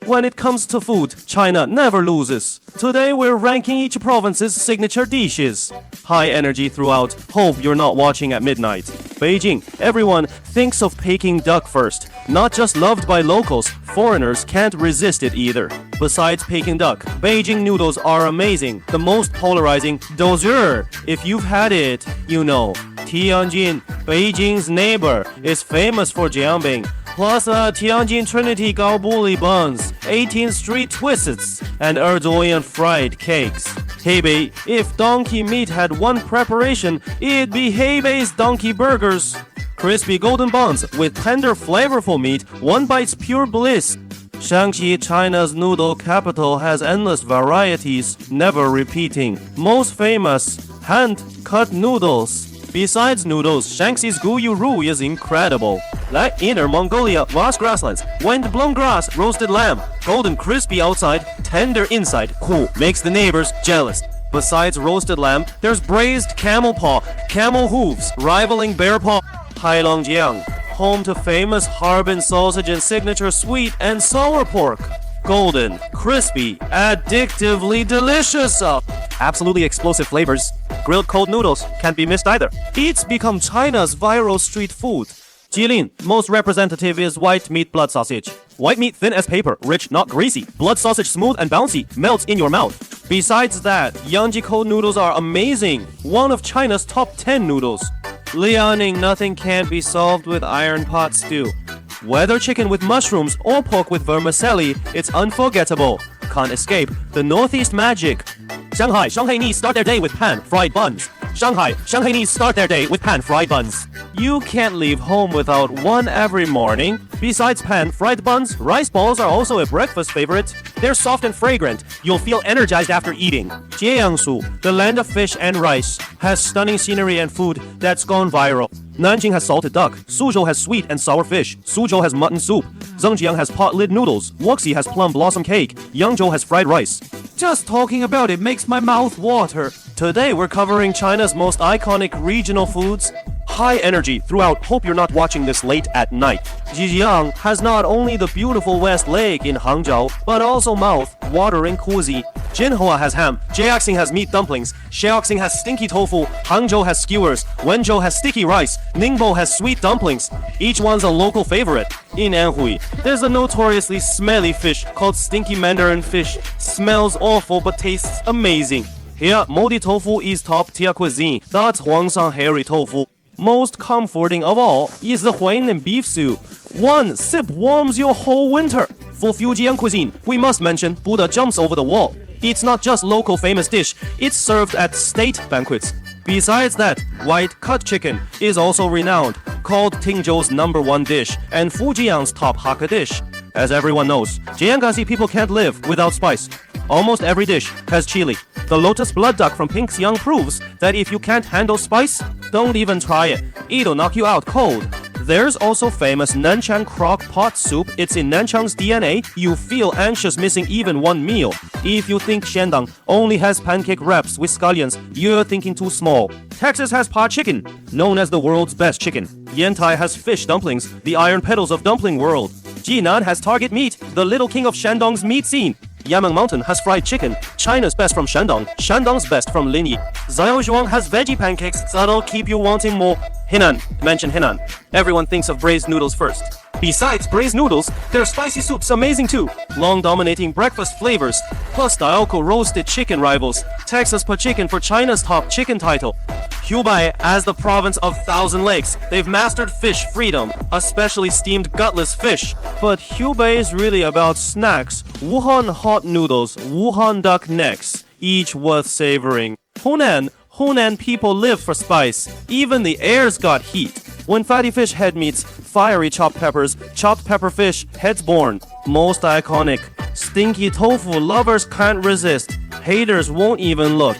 When it comes to food, China never loses. Today we're ranking each province's signature dishes. High energy throughout. Hope you're not watching at midnight. Beijing. Everyone thinks of Peking duck first. Not just loved by locals, foreigners can't resist it either. Besides Peking duck, Beijing noodles are amazing. The most polarizing, dozier. If you've had it, you know. Tianjin, Beijing's neighbor, is famous for jiangbing. Plus Tianjin Trinity Gaobuli buns, 18th Street twists, and Erdogan fried cakes. Hebei, if donkey meat had one preparation, it'd be Hebei's donkey burgers. Crispy golden buns with tender flavorful meat, one bite's pure bliss. Shanghai, China's noodle capital, has endless varieties, never repeating. Most famous, hand-cut noodles. Besides noodles, Shanxi's Guyu Ru is incredible. Like Inner Mongolia, vast grasslands, wind-blown grass, roasted lamb, golden crispy outside, tender inside, cool, makes the neighbors jealous. Besides roasted lamb, there's braised camel paw, camel hooves, rivaling bear paw. Heilongjiang, home to famous Harbin sausage and signature sweet and sour pork. Golden, crispy, addictively delicious. Absolutely explosive flavors. Grilled cold noodles can't be missed either. It's become China's viral street food. Jilin, most representative is white meat blood sausage. White meat thin as paper, rich, not greasy. Blood sausage smooth and bouncy, melts in your mouth. Besides that, Yangji cold noodles are amazing. One of China's top 10 noodles. Liaoning, nothing can be solved with iron pot stew. Whether chicken with mushrooms or pork with vermicelli, it's unforgettable. Can't escape the Northeast magic. Shanghai, Shanghainese start their day with pan-fried buns. Shanghai, Shanghainese start their day with pan-fried buns. You can't leave home without one every morning. Besides pan-fried buns, rice balls are also a breakfast favorite. They're soft and fragrant. You'll feel energized after eating. Jiangsu, the land of fish and rice, has stunning scenery and food that's gone viral. Nanjing has salted duck, Suzhou has sweet and sour fish, Suzhou has mutton soup, Zhengjiang has pot-lid noodles, Wuxi has plum blossom cake, Yangzhou has fried rice. Just talking about it makes my mouth water. Today we're covering China's most iconic regional foods. High energy throughout. Hope you're not watching this late at night. Zhejiang has not only the beautiful West Lake in Hangzhou, but also mouth-watering cuisine. Jinhua has ham, Jiaxing has meat dumplings, Shaoxing has stinky tofu, Hangzhou has skewers, Wenzhou has sticky rice, Ningbo has sweet dumplings. Each one's a local favorite. In Anhui, there's a notoriously smelly fish called stinky mandarin fish. Smells awful but tastes amazing. Here, moldy tofu is top-tier cuisine. That's Huangshan hairy tofu. Most comforting of all is the Hunan beef soup. One sip warms your whole winter. For Fujian cuisine, we must mention Buddha jumps over the wall. It's not just local famous dish, it's served at state banquets. Besides that, white cut chicken is also renowned, called Tingzhou's #1 dish and Fujian's top Hakka dish. As everyone knows, Jiangxi people can't live without spice. Almost every dish has chili. The lotus blood duck from Pink's proves that if you can't handle spice, don't even try it. It'll knock you out cold. There's also famous Nanchang crock pot soup. It's in Nanchang's DNA. You feel anxious missing even one meal. If you think Shandong only has pancake wraps with scallions, you're thinking too small. Texas has pot chicken, known as the world's best chicken. Yantai has fish dumplings, the iron petals of dumpling world. Jinan has target meat, the little king of Shandong's meat scene. Yameng Mountain has fried chicken, China's best from Shandong, Shandong's best from Linyi. Zhaozhuang has veggie pancakes that'll keep you wanting more. Hunan, mention Hunan. Everyone thinks of braised noodles first. Besides braised noodles, their spicy soups amazing too. Long dominating breakfast flavors, plus Dialco roasted chicken rivals. Texas put chicken for China's top chicken title. Hubei, as the province of Thousand Lakes, they've mastered fish freedom, especially steamed gutless fish. But Hubei is really about snacks. Wuhan hot noodles, Wuhan duck necks, each worth savoring. Hunan people live for spice. Even the air's got heat. When fatty fish head meets fiery chopped peppers, chopped pepper fish heads born. Most iconic. Stinky tofu lovers can't resist. Haters won't even look.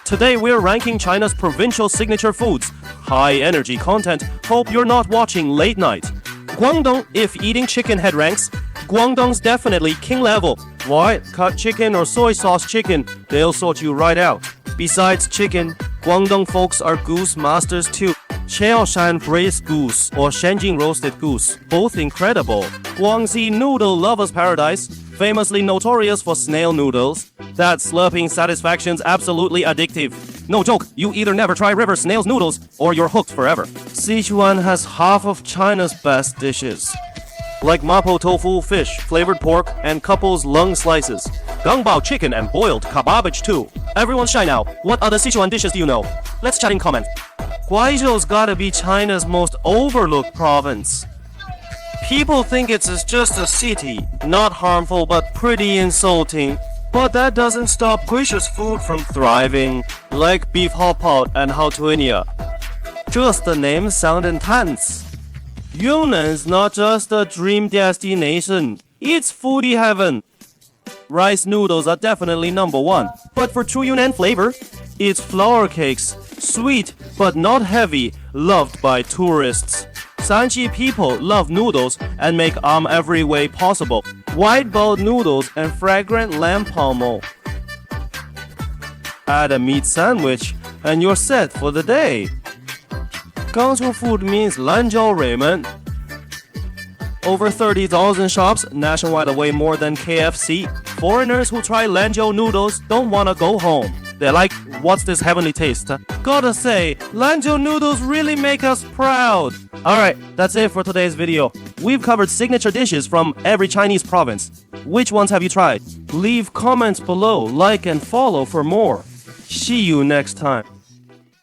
Today we're ranking China's provincial signature foods. High energy content. Hope you're not watching late night. Guangdong, if eating chicken head ranks, Guangdong's definitely king level. White cut chicken or soy sauce chicken, they'll sort you right out. Besides chicken, Guangdong folks are goose masters too. Shaoshan braised goose or Shanjing roasted goose, both incredible. Guangxi noodle lovers paradise. famously notorious for snail noodles. That slurping satisfaction's absolutely addictive. No joke, you either never try river snail's noodles or you're hooked forever. Sichuan has half of China's best dishes, like mapo tofu fish, flavored pork, and couple's lung slices, xiaolongbao chicken, and boiled cabbage too. Everyone's shy now. What other Sichuan dishes do you know? Let's chat in comments. Guizhou's gotta be China's most overlooked province. People think it's just a city, not harmful but pretty insulting. But that doesn't stop Guizhou's food from thriving, like beef hot pot and hao-tuinia. Just the names sound intense. Yunan's not just a dream destination, it's foodie heaven. Rice noodles are definitely number one, but for true Yunnan flavor, it's flour cakes, sweet but not heavy, loved by tourists. Shanghai people love noodles and make every way possible. White-boiled noodles and fragrant lamb pommel. Add a meat sandwich and you're set for the day. Lanzhou food means Lanzhou ramen. Over 30,000 shops nationwide weigh more than KFC. Foreigners who try Lanzhou noodles don't wanna go home. They're like, what's this heavenly taste? Gotta say, Lanzhou noodles really make us proud. Alright, that's it for today's video. We've covered signature dishes from every Chinese province. Which ones have you tried? Leave comments below, like and follow for more. See you next time.